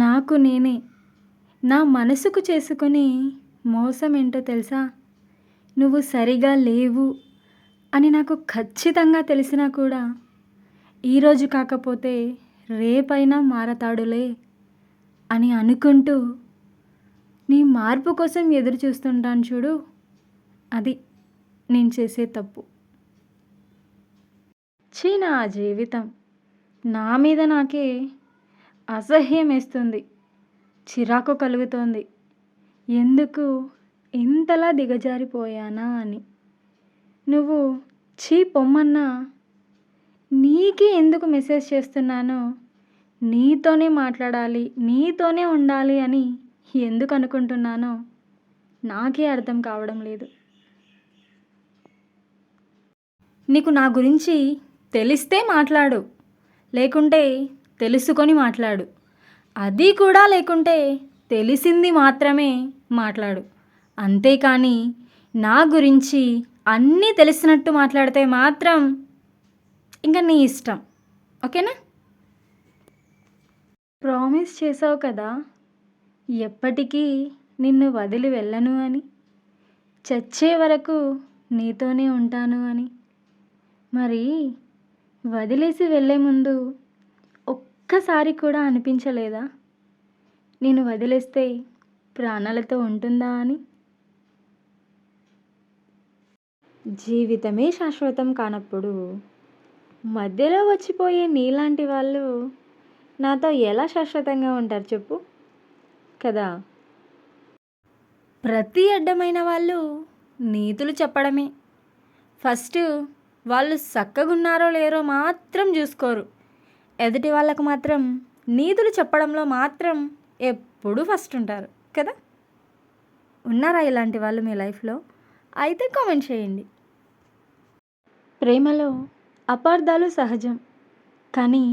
నాకు నేనే నా మనసుకు చేసుకుని మోసం ఏంటో తెలుసా? నువ్వు సరిగా లేవు అని నాకు ఖచ్చితంగా తెలిసినా కూడా ఈరోజు కాకపోతే రేపైనా మారతాడులే అని అనుకుంటూ నీ మార్పు కోసం ఎదురు చూస్తుంటాను చూడు. అది నేను చేసే తప్పు. ఛీ, నా జీవితం నా మీద నాకే అసహ్యం వేస్తుంది, చిరాకు కలుగుతోంది. ఎందుకు ఇంతలా దిగజారిపోయానా అని. నువ్వు ఛీ పొమ్మన్నా నీకే ఎందుకు మెసేజ్ చేస్తున్నానో, నీతోనే మాట్లాడాలి, నీతోనే ఉండాలి అని ఎందుకు అనుకుంటున్నానో నాకే అర్థం కావడం లేదు. నీకు నా గురించి తెలిస్తే మాట్లాడు, లేకుంటే తెలుసుకొని మాట్లాడు. అది కూడా లేకుంటే తెలిసింది మాత్రమే మాట్లాడు. అంతేకాని నా గురించి అన్నీ తెలిసినట్టు మాట్లాడితే మాత్రం ఇంకా నీ ఇష్టం. ఓకేనా? ప్రామిస్ చేసావు కదా ఎప్పటికీ నిన్ను వదిలి వెళ్ళను అని, చచ్చే వరకు నీతోనే ఉంటాను అని. మరి వదిలేసి వెళ్ళే ముందు ఒక్కసారి కూడా అనిపించలేదా నేను వదిలేస్తే ప్రాణాలతో ఉంటుందా అని? జీవితమే శాశ్వతం కానప్పుడు మధ్యలో వచ్చిపోయే నీలాంటి వాళ్ళు నాతో ఎలా శాశ్వతంగా ఉంటారు చెప్పు కదా. ప్రతి అడ్డమైన వాళ్ళు నీతులు చెప్పడమే. ఫస్ట్ వాళ్ళు చక్కగున్నారో లేరో మాత్రం చూసుకోరు. ఎదుటి వాళ్ళకు మాత్రం నీతులు చెప్పడంలో మాత్రం ఎప్పుడూ ఫస్ట్ ఉంటారు కదా. ఉన్నారా ఇలాంటి వాళ్ళు మీ లైఫ్లో? అయితే కామెంట్ చేయండి. ప్రేమలో అపార్థాలు సహజం, కానీ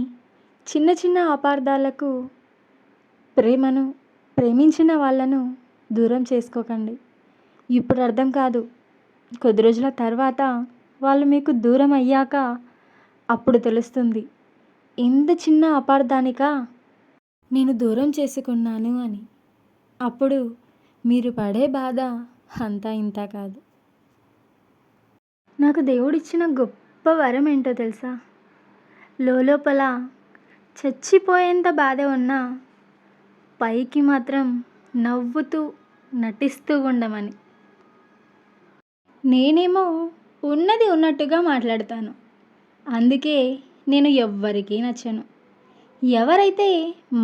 చిన్న చిన్న అపార్థాలకు ప్రేమించిన వాళ్ళను దూరం చేసుకోకండి. ఇప్పుడు అర్థం కాదు, కొద్ది రోజుల తర్వాత వాళ్ళు మీకు దూరం అయ్యాక అప్పుడు తెలుస్తుంది, ఇంత చిన్న అపార్థానికా నేను దూరం చేసుకున్నాను అని. అప్పుడు మీరు పడే బాధ అంతా ఇంత కాదు. నాకు దేవుడిచ్చిన గొప్ప వరం ఏంటో తెలుసా? లోపల చచ్చిపోయేంత బాధ ఉన్నా పైకి మాత్రం నవ్వుతూ నటిస్తూ ఉండమని. నేనేమో ఉన్నది ఉన్నట్టుగా మాట్లాడతాను, అందుకే నేను ఎవ్వరికీ నచ్చను. ఎవరైతే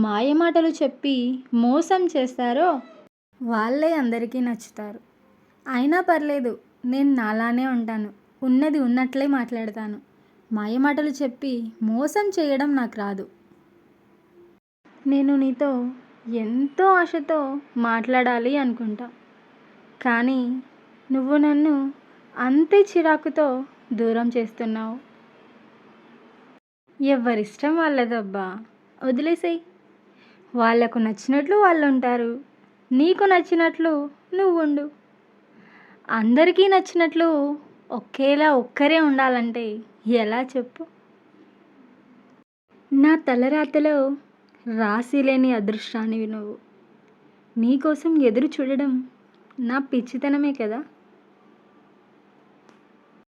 మాయమాటలు చెప్పి మోసం చేస్తారో వాళ్ళే అందరికీ నచ్చుతారు. అయినా పర్లేదు, నేను నాలానే ఉంటాను, ఉన్నది ఉన్నట్లే మాట్లాడతాను. మాయమాటలు చెప్పి మోసం చేయడం నాకు రాదు. నేను నీతో ఎంతో ఆశతో మాట్లాడాలి అనుకుంటా, కానీ నువ్వు నన్ను అంతే చిరాకుతో దూరం చేస్తున్నావు. ఎవరిష్టం వాళ్ళదబ్బా, వదిలేసేయి. వాళ్ళకు నచ్చినట్లు వాళ్ళు ఉంటారు, నీకు నచ్చినట్లు నువ్వు ఉండు. అందరికీ నచ్చినట్లు ఒకేలా ఒక్కరే ఉండాలంటే ఎలా చెప్పు? నా తలరాతలో రాసి లేని అదృష్టానివి నువ్వు. నీకోసం ఎదురు చూడడం నా పిచ్చితనమే కదా.